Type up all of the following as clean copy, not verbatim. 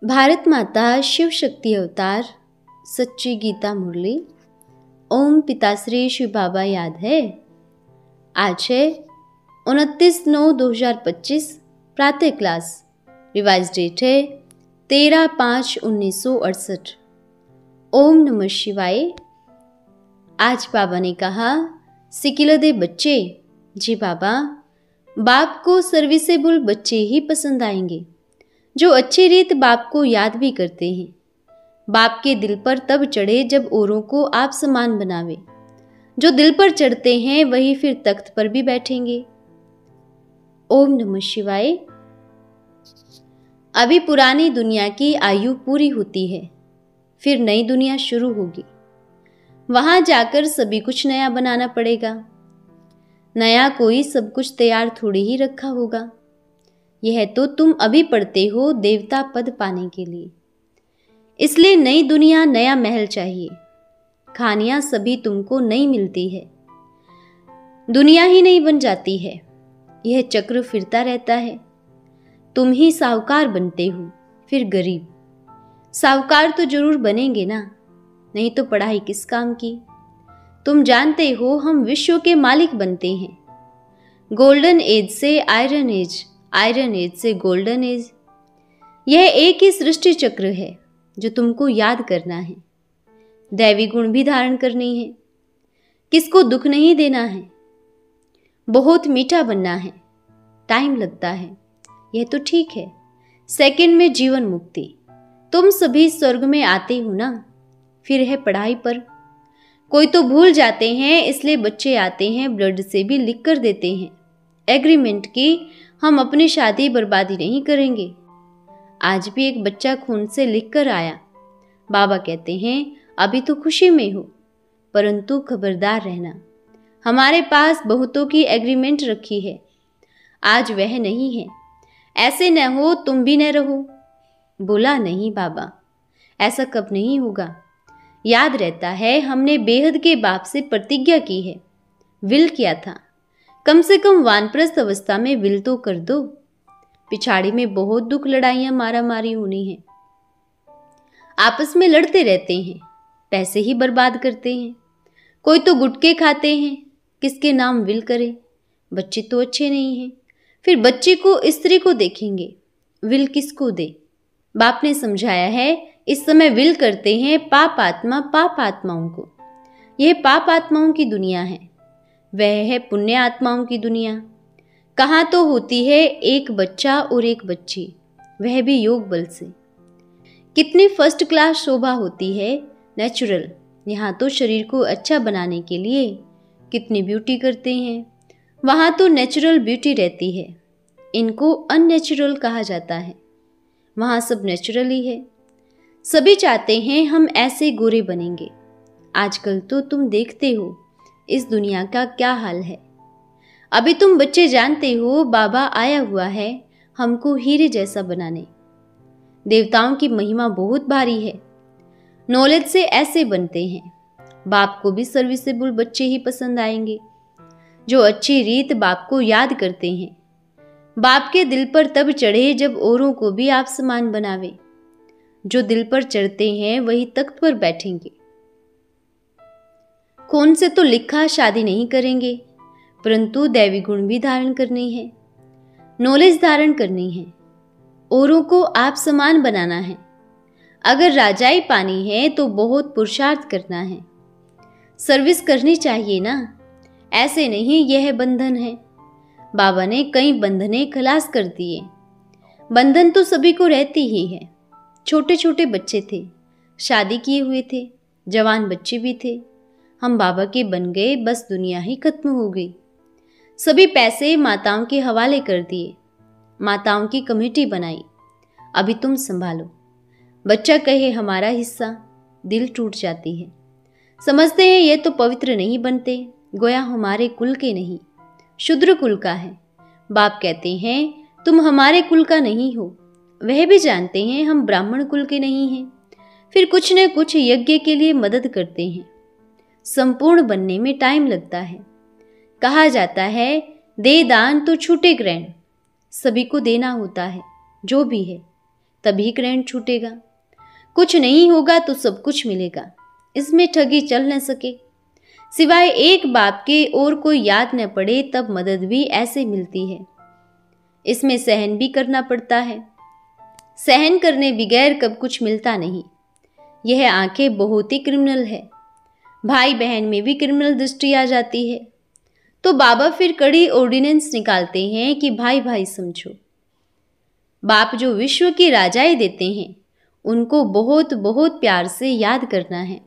भारत माता शिव शक्ति अवतार सच्ची गीता मुरली। ओम पिताश्री शिव बाबा याद है। आज है 29/9/2025 प्रातः क्लास। रिवाइज डेट है 13/5/1968। ओम नमः शिवाय। आज बाबा ने कहा, सिकिल दे बच्चे। जी बाबा, बाप को सर्विसेबल बच्चे ही पसंद आएंगे जो अच्छी रीत बाप को याद भी करते हैं। बाप के दिल पर तब चढ़े जब औरों को आप समान बनावे। जो दिल पर चढ़ते हैं वही फिर तख्त पर भी बैठेंगे। ओम नमः शिवाय। अभी पुरानी दुनिया की आयु पूरी होती है, फिर नई दुनिया शुरू होगी। वहां जाकर सभी कुछ नया बनाना पड़ेगा। नया कोई सब कुछ तैयार थोड़ी ही रखा होगा। यह तो तुम अभी पढ़ते हो देवता पद पाने के लिए। इसलिए नई दुनिया, नया महल चाहिए। खानियां सभी तुमको नई मिलती है, दुनिया ही नहीं बन जाती है। यह चक्र फिरता रहता है। तुम ही साहूकार बनते हो, फिर गरीब। साहूकार तो जरूर बनेंगे ना, नहीं तो पढ़ाई किस काम की। तुम जानते हो हम विश्व के मालिक बनते हैं। गोल्डन एज से आयरन एज, आयरन एज से गोल्डन एज। यह एक ही सृष्टि चक्र है जो तुमको याद करना है। दैवी गुण भी धारण करनी है। किसको दुख नहीं देना है। बहुत मीठा बनना है। टाइम लगता है, यह तो ठीक है। सेकंड में जीवन मुक्ति। तुम सभी स्वर्ग में आते हो ना। फिर है पढ़ाई पर। कोई तो भूल जाते हैं, इसलिए बच्चे आते हैं ब्लड से भी लिख कर देते हैं एग्रीमेंट की हम अपनी शादी बर्बादी नहीं करेंगे। आज भी एक बच्चा खून से लिख कर आया। बाबा कहते हैं अभी तो खुशी में हो, परंतु खबरदार रहना। हमारे पास बहुतों की एग्रीमेंट रखी है, आज वह नहीं है। ऐसे न हो तुम भी न रहो। बोला नहीं बाबा, ऐसा कब नहीं होगा। याद रहता है हमने बेहद के बाप से प्रतिज्ञा की है, विल किया था। कम से कम वानप्रस्थ अवस्था में विल तो कर दो। पिछाड़ी में बहुत दुख, लड़ाइयां, मारा मारी होनी है। आपस में लड़ते रहते हैं, पैसे ही बर्बाद करते हैं। कोई तो गुटके खाते हैं, किसके नाम विल करे। बच्चे तो अच्छे नहीं हैं, फिर बच्चे को स्त्री को देखेंगे, विल किसको दे। बाप ने समझाया है इस समय विल करते हैं पाप आत्माओं को। यह पाप आत्माओं की दुनिया है, वह है पुण्य आत्माओं की दुनिया। कहाँ तो होती है एक बच्चा और एक बच्ची, वह भी योग बल से। कितनी फर्स्ट क्लास शोभा होती है नेचुरल। यहाँ तो शरीर को अच्छा बनाने के लिए कितनी ब्यूटी करते हैं, वहाँ तो नेचुरल ब्यूटी रहती है। इनको अननेचुरल कहा जाता है, वहाँ सब नेचुरल ही है। सभी चाहते हैं हम ऐसे गोरे बनेंगे। आजकल तो तुम देखते हो इस दुनिया का क्या हाल है। अभी तुम बच्चे जानते हो बाबा आया हुआ है हमको हीरे जैसा बनाने। देवताओं की महिमा बहुत भारी है। नॉलेज से ऐसे बनते हैं। बाप को भी सर्विसेबल बच्चे ही पसंद आएंगे जो अच्छी रीत बाप को याद करते हैं। बाप के दिल पर तब चढ़े जब औरों को भी आप समान बनावे। जो दिल पर चढ़ते हैं वही तख्त पर बैठेंगे। खून से तो लिखा शादी नहीं करेंगे, परंतु दैवी गुण भी धारण करनी है, नॉलेज धारण करनी है, औरों को आप समान बनाना है। अगर राजाई पानी है तो बहुत पुरुषार्थ करना है, सर्विस करनी चाहिए ना। ऐसे नहीं यह बंधन है। बाबा ने कई बंधने खलास कर दिए। बंधन तो सभी को रहती ही है। छोटे छोटे बच्चे थे, शादी किए हुए थे, जवान बच्चे भी थे। हम बाबा के बन गए, बस दुनिया ही खत्म हो गई। सभी पैसे माताओं के हवाले कर दिए, माताओं की कमेटी बनाई। अभी तुम संभालो। बच्चा कहे हमारा हिस्सा, दिल टूट जाती है। समझते हैं ये तो पवित्र नहीं बनते, गोया हमारे कुल के नहीं, शूद्र कुल का है। बाप कहते हैं तुम हमारे कुल का नहीं हो। वह भी जानते हैं हम ब्राह्मण कुल के नहीं हैं, फिर कुछ न कुछ यज्ञ के लिए मदद करते हैं। संपूर्ण बनने में टाइम लगता है। कहा जाता है दे दान तो छूटे ग्रहण। सभी को देना होता है जो भी है, तभी करंट छूटेगा। कुछ नहीं होगा तो सब कुछ मिलेगा, इसमें ठगी चल न सके। सिवाय एक बाप के और कोई याद न पड़े तब मदद भी ऐसे मिलती है। इसमें सहन भी करना पड़ता है। सहन करने बगैर कब कुछ मिलता नहीं। यह आंखें बहुत ही क्रिमिनल है। भाई बहन में भी क्रिमिनल दृष्टि आ जाती है। तो बाबा फिर कड़ी ऑर्डिनेंस निकालते हैं कि भाई भाई समझो। बाप जो विश्व की राजाएं देते हैं उनको बहुत बहुत प्यार से याद करना है।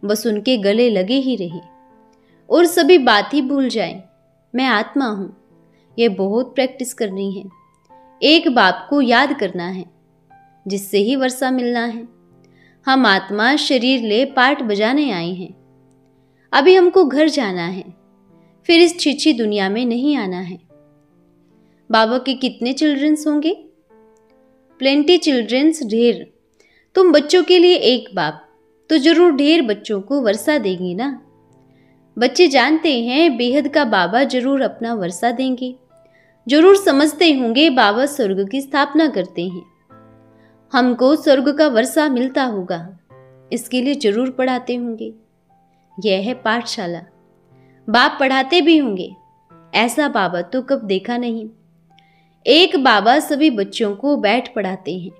बस उनके गले लगे ही रहे और सभी बात ही भूल जाएं। मैं आत्मा हूँ। यह बहुत प्रैक्टिस करनी है। एक बाप को याद करना है जिससे ही वर्षा मिलना है। हम आत्मा शरीर ले पार्ट बजाने आए हैं। अभी हमको घर जाना है, फिर इस छिछी दुनिया में नहीं आना है। बाबा के कितने चिल्ड्रंस होंगे? प्लेंटी चिल्ड्रंस, ढेर। तुम बच्चों के लिए एक बाप तो जरूर ढेर बच्चों को वर्षा देंगे ना। बच्चे जानते हैं बेहद का बाबा जरूर अपना वर्षा देंगे। जरूर समझते होंगे बाबा स्वर्ग की स्थापना करते हैं। हमको स्वर्ग का वर्षा मिलता होगा, इसके लिए जरूर पढ़ाते होंगे। यह है पाठशाला। बाप पढ़ाते भी होंगे। ऐसा बाबा तो कब देखा नहीं। एक बाबा सभी बच्चों को बैठ पढ़ाते हैं।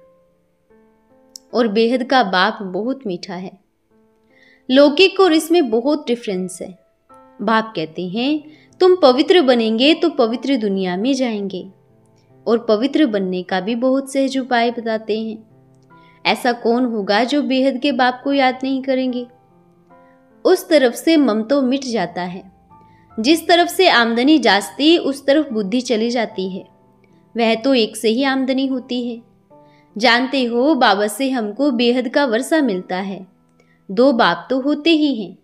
और बेहद का बाप बहुत मीठा है। लौकिक और इसमें बहुत डिफरेंस है। बाप कहते हैं तुम पवित्र बनेंगे तो पवित्र दुनिया में जाएंगे, और पवित्र बनने का भी बहुत सहज उपाय बताते हैं। ऐसा कौन होगा जो बेहद के बाप को याद नहीं करेंगे? उस तरफ से ममतो मिट जाता है। जिस तरफ से आमदनी जाती उस तरफ बुद्धि चली जाती है। वह तो एक से ही आमदनी होती है। जानते हो बाबा से हमको बेहद का वर्षा मिलता है। दो बाप तो होते ही हैं।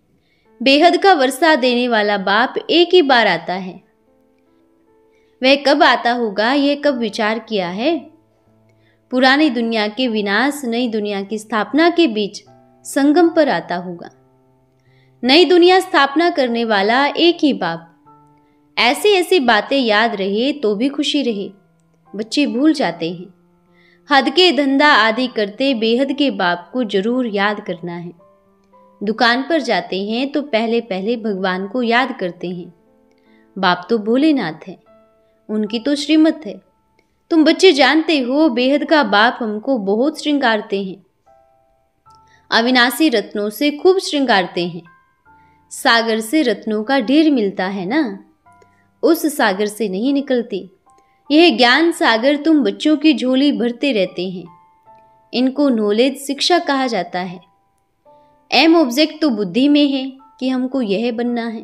बेहद का वर्षा देने वाला बाप एक ही बार आता है। वह कब आता होगा यह कब विचार किया है? पुरानी दुनिया के विनाश नई दुनिया की स्थापना के बीच संगम पर आता होगा। नई दुनिया स्थापना करने वाला एक ही बाप। ऐसी ऐसी बातें याद रहे तो भी खुशी रहे। बच्चे भूल जाते हैं। हद के धंधा आदि करते बेहद के बाप को जरूर याद करना है। दुकान पर जाते हैं तो पहले पहले भगवान को याद करते हैं। बाप तो भोलेनाथ है, उनकी तो श्रीमत है। तुम बच्चे जानते हो बेहद का बाप हमको बहुत श्रृंगारते हैं। अविनाशी रत्नों से खूब श्रृंगारते हैं। सागर से रत्नों का ढेर मिलता है ना, उस सागर से नहीं निकलती। यह ज्ञान सागर तुम बच्चों की झोली भरते रहते हैं। इनको नॉलेज शिक्षा कहा जाता है। एम ऑब्जेक्ट तो बुद्धि में है कि हमको यह बनना है।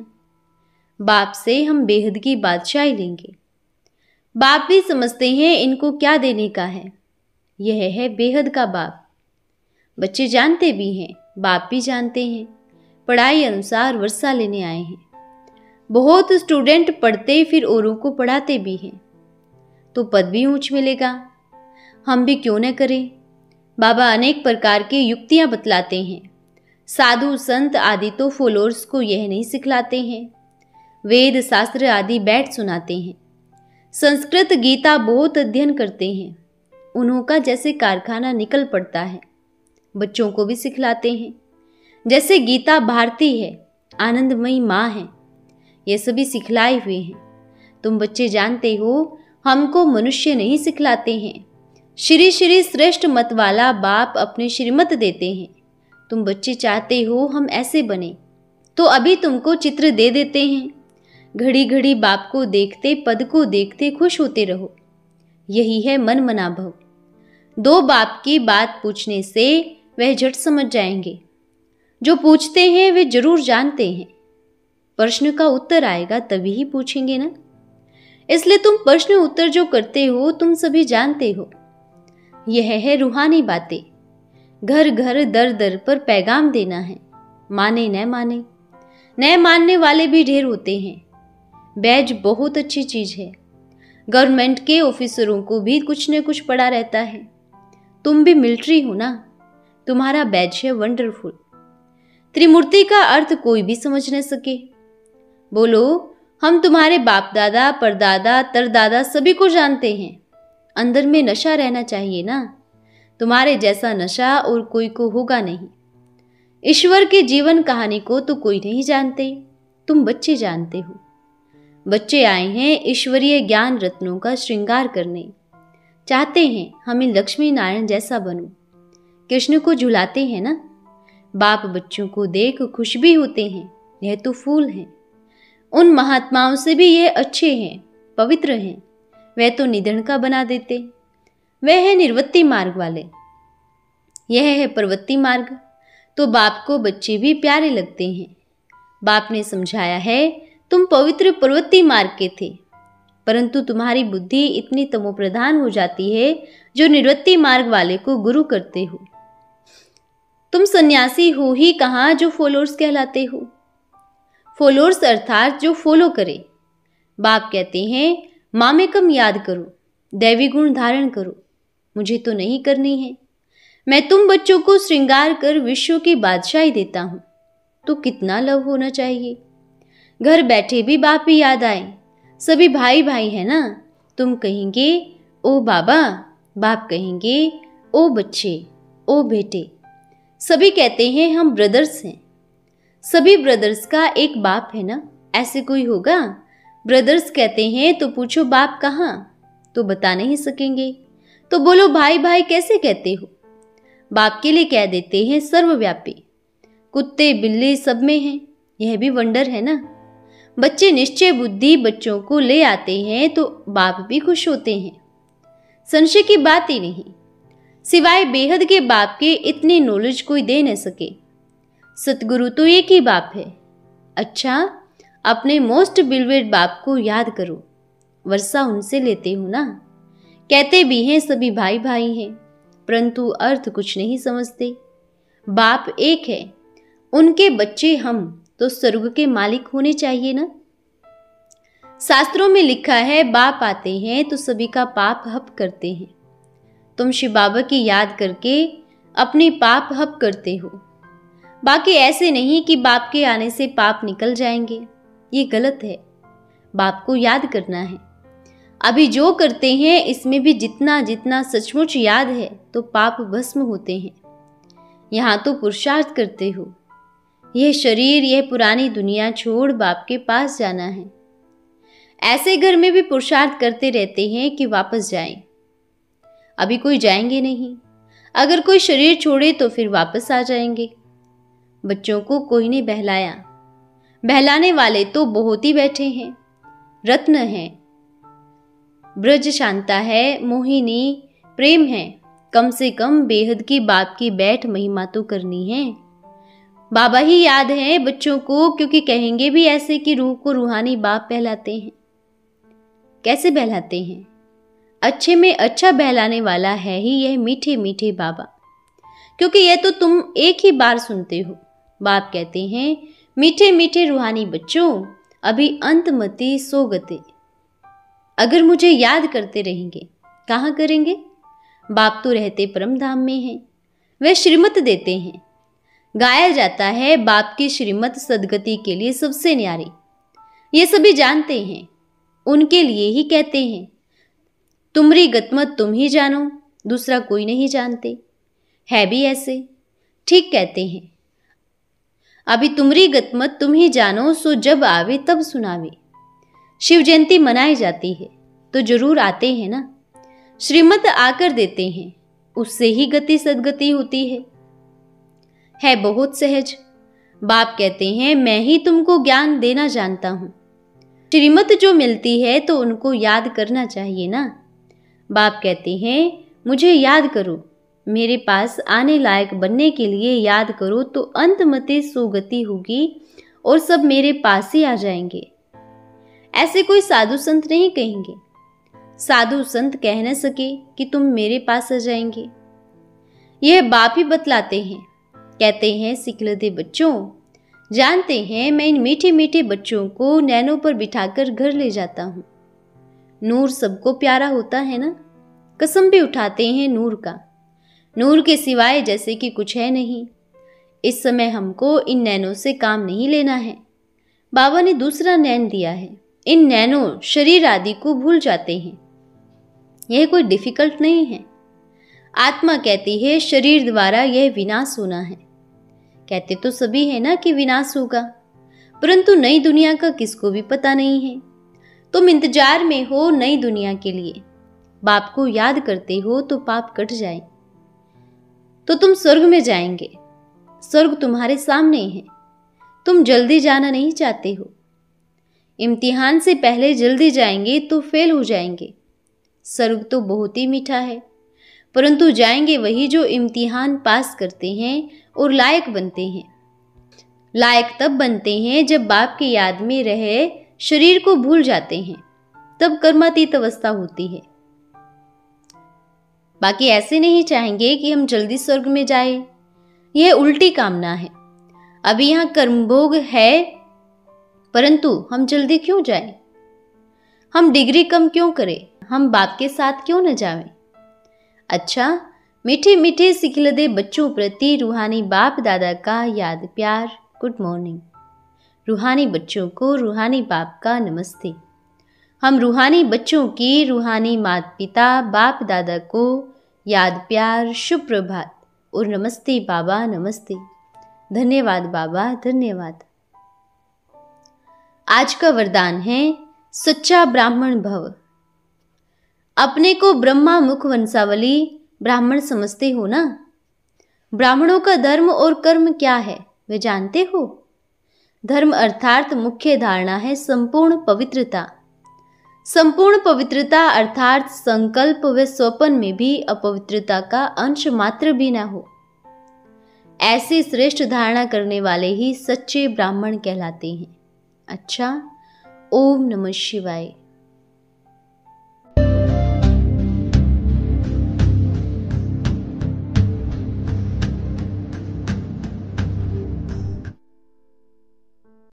बाप से हम बेहद की बादशाही लेंगे। बाप भी समझते हैं इनको क्या देने का है। यह है बेहद का बाप। बच्चे जानते भी हैं, बाप भी जानते हैं। पढ़ाई अनुसार वर्षा लेने आए हैं। बहुत स्टूडेंट पढ़ते फिर औरों को पढ़ाते भी हैं, तो पद भी ऊंच मिलेगा। हम भी क्यों न करें। बाबा अनेक प्रकार की युक्तियां बतलाते हैं। साधु संत आदि तो फॉलोअर्स को यह नहीं सिखलाते हैं। वेद शास्त्र आदि बैठ सुनाते हैं। संस्कृत गीता बहुत अध्ययन करते हैं। उन्हों का जैसे कारखाना निकल पड़ता है। बच्चों को भी सिखलाते हैं। जैसे गीता भारती है, आनंदमयी माँ है, ये सभी सिखलाए हुए हैं। तुम बच्चे जानते हो हमको मनुष्य नहीं सिखलाते हैं। श्री श्री श्रेष्ठ मत वाला बाप अपने श्रीमत देते हैं। तुम बच्चे चाहते हो हम ऐसे बने, तो अभी तुमको चित्र दे देते हैं। घड़ी घड़ी बाप को देखते, पद को देखते खुश होते रहो। यही है मन मना भव। दो बाप की बात पूछने से वह झट समझ जाएंगे। जो पूछते हैं वे जरूर जानते हैं। प्रश्न का उत्तर आएगा तभी ही पूछेंगे ना। इसलिए तुम प्रश्न उत्तर जो करते हो तुम सभी जानते हो। यह है रूहानी बातें। घर घर दर दर पर पैगाम देना है। माने न माने, न मानने वाले भी ढेर होते हैं। बैज बहुत अच्छी चीज है। गवर्नमेंट के ऑफिसरों को भी कुछ न कुछ पड़ा रहता है। तुम भी मिलिट्री हो ना, तुम्हारा बैज है वंडरफुल। त्रिमूर्ति का अर्थ कोई भी समझ न सके। बोलो हम तुम्हारे बाप दादा परदादा तरदादा सभी को जानते हैं। अंदर में नशा रहना चाहिए ना। तुम्हारे जैसा नशा और कोई को होगा नहीं। ईश्वर के जीवन कहानी को तो कोई नहीं जानते, तुम बच्चे जानते हो। बच्चे आए हैं ईश्वरीय ज्ञान रत्नों का श्रृंगार करने, चाहते हैं हमें लक्ष्मी नारायण जैसा बनूं। कृष्ण को झुलाते हैं ना। बाप बच्चों को देख खुश भी होते हैं, यह तो फूल हैं। उन महात्माओं से भी यह अच्छे हैं, पवित्र हैं, वह तो निधन का बना देते। वह है निर्वृत्ति मार्ग वाले, यह है प्रवृत्ति मार्ग। तो बाप को बच्चे भी प्यारे लगते हैं। बाप ने समझाया है, तुम पवित्र प्रवृत्ति मार्ग के थे, परंतु तुम्हारी बुद्धि इतनी तमोप्रधान हो जाती है जो निवृत्ति मार्ग वाले को गुरु करते हो। तुम सन्यासी हो ही कहाँ जो फॉलोअर्स कहलाते हो। फॉलोअर्स अर्थात जो फॉलो करे। बाप कहते हैं, मामेकम याद करो, दैवी गुण धारण करो। मुझे तो नहीं करनी है। मैं तुम बच्चों को श्रृंगार कर विश्व की बादशाही देता हूं, तो कितना लव होना चाहिए। घर बैठे भी बाप ही याद आए। सभी भाई भाई है ना। तुम कहेंगे ओ बाबा, बाप कहेंगे ओ बच्चे, ओ बेटे। सभी कहते हैं हम ब्रदर्स हैं। सभी ब्रदर्स का एक बाप है ना, ऐसे कोई होगा। ब्रदर्स कहते हैं तो पूछो बाप कहाँ, तो बता नहीं सकेंगे। तो बोलो भाई भाई कैसे कहते हो। बाप के लिए कह देते हैं सर्वव्यापी। कुत्ते बिल्ली सब में हैं, यह भी वंडर है ना। बच्चे निश्चय बुद्धि बच्चों को ले आते हैं तो बाप भी खुश होते हैं। संशय की बात ही नहीं। सिवाय बेहद के बाप के इतनी नॉलेज कोई दे न सके। सतगुरु तो एक ही बाप है। अच्छा, अपने मोस्ट बिलवेड बाप को याद करो। वर्षा उनसे लेते हो ना। कहते भी हैं सभी भाई भाई हैं, परंतु अर्थ कुछ नहीं समझते। बाप एक है, उनके बच्चे हम तो स्वर्ग के मालिक होने चाहिए ना। शास्त्रों में लिखा है, बाप आते हैं तो सभी का पाप हप करते हैं। तुम शिव बाबा की याद करके अपनी पाप हप करते हो। बाकी ऐसे नहीं कि बाप के आने से पाप निकल जाएंगे, ये गलत है। बाप को याद करना है। अभी जो करते हैं इसमें भी जितना जितना सचमुच याद है तो पाप भस्म होते हैं। यहाँ तो पुरुषार्थ करते हो। यह शरीर, यह पुरानी दुनिया छोड़ बाप के पास जाना है। ऐसे घर में भी पुरुषार्थ करते रहते हैं कि वापस जाएं। अभी कोई जाएंगे नहीं। अगर कोई शरीर छोड़े तो फिर वापस आ जाएंगे। बच्चों को कोई ने बहलाया। बहलाने वाले तो बहुत ही बैठे हैं। रत्न है, ब्रज शांता है, मोहिनी प्रेम है। कम से कम बेहद की बाप की बैठ महिमा तो करनी है। बाबा ही याद है बच्चों को, क्योंकि कहेंगे भी ऐसे कि रूह को रूहानी बाप बहलाते हैं। कैसे बहलाते हैं? अच्छे में अच्छा बहलाने वाला है ही यह मीठे मीठे बाबा, क्योंकि यह तो तुम एक ही बार सुनते हो। बाप कहते हैं, मीठे मीठे रूहानी बच्चों, अभी अंतमति सो गते। अगर मुझे याद करते रहेंगे, कहाँ करेंगे? बाप तो रहते परम धाम में हैं। वह श्रीमत देते हैं। गाया जाता है, बाप की श्रीमत सदगति के लिए सबसे न्यारी। ये सभी जानते हैं, उनके लिए ही कहते हैं। तुमरी गतमत तुम ही जानो, दूसरा कोई नहीं जानते। है भी ऐसे, ठीक कहते हैं। अभी तुमरी गतमत तुम ही जानो, सो जब आवे तब सुनावे। शिव जयंती मनाई जाती है तो जरूर आते हैं ना। श्रीमत आकर देते हैं, उससे ही गति सदगति होती है बहुत सहज। बाप कहते हैं, मैं ही तुमको ज्ञान देना जानता हूं। श्रीमत जो मिलती है तो उनको याद करना चाहिए ना। बाप कहते हैं, मुझे याद करो, मेरे पास आने लायक बनने के लिए याद करो, तो अंतमते सुगति होगी और सब मेरे पास ही आ जाएंगे। ऐसे कोई साधु संत नहीं कहेंगे। साधु संत कह न सके कि तुम मेरे पास आ जाएंगे। यह बाप ही बतलाते हैं। कहते हैं, सिखलदे बच्चों, जानते हैं मैं इन मीठे मीठे बच्चों को नैनों पर बिठाकर घर ले जाता हूँ। नूर सबको प्यारा होता है ना। कसम भी उठाते हैं नूर का। नूर के सिवाय जैसे कि कुछ है नहीं। इस समय हमको इन नैनों से काम नहीं लेना है। बाबा ने दूसरा नैन दिया है। इन नैनों शरीर आदि को भूल जाते हैं। यह कोई डिफिकल्ट नहीं है। आत्मा कहती है शरीर द्वारा यह विनाश होना है। कहते तो सभी है ना कि विनाश होगा, परंतु नई दुनिया का किसको भी पता नहीं है। तुम इंतजार में हो नई दुनिया के लिए, बाप को याद करते हो तो पाप कट जाए, तो तुम स्वर्ग में जाएंगे। स्वर्ग तुम्हारे सामने है, तुम जल्दी जाना नहीं चाहते हो। इम्तिहान से पहले जल्दी जाएंगे तो फेल हो जाएंगे। स्वर्ग तो बहुत ही मीठा है, परंतु जाएंगे वही जो इम्तिहान पास करते हैं और लायक बनते हैं। लायक तब बनते हैं जब बाप की याद में रहे शरीर को भूल जाते हैं, तब कर्मातीत अवस्था होती है। बाकी ऐसे नहीं चाहेंगे कि हम जल्दी स्वर्ग में जाए, यह उल्टी कामना है। अभी यहाँ कर्मभोग है, परंतु हम जल्दी क्यों जाएं? हम डिग्री कम क्यों करें? हम बाप के साथ क्यों न जाएं? अच्छा, मीठे मीठे सिखलदे बच्चों प्रति रूहानी बाप दादा का याद प्यार। Good morning. रूहानी बच्चों को रूहानी बाप का नमस्ते। हम रूहानी बच्चों की रूहानी माता पिता बाप दादा को याद प्यार, शुभ प्रभात और नमस्ते बाबा, नमस्ते। धन्यवाद बाबा, धन्यवाद। आज का वरदान है सच्चा ब्राह्मण भव। अपने को ब्रह्मा मुख वंशावली ब्राह्मण समझते हो ना? ब्राह्मणों का धर्म और कर्म क्या है वे जानते हो? धर्म अर्थात मुख्य धारणा है संपूर्ण पवित्रता। संपूर्ण पवित्रता अर्थात संकल्प व स्वप्न में भी अपवित्रता का अंश मात्र भी ना हो। ऐसी श्रेष्ठ धारणा करने वाले ही सच्चे ब्राह्मण कहलाते हैं। अच्छा, ओम नमः शिवाय।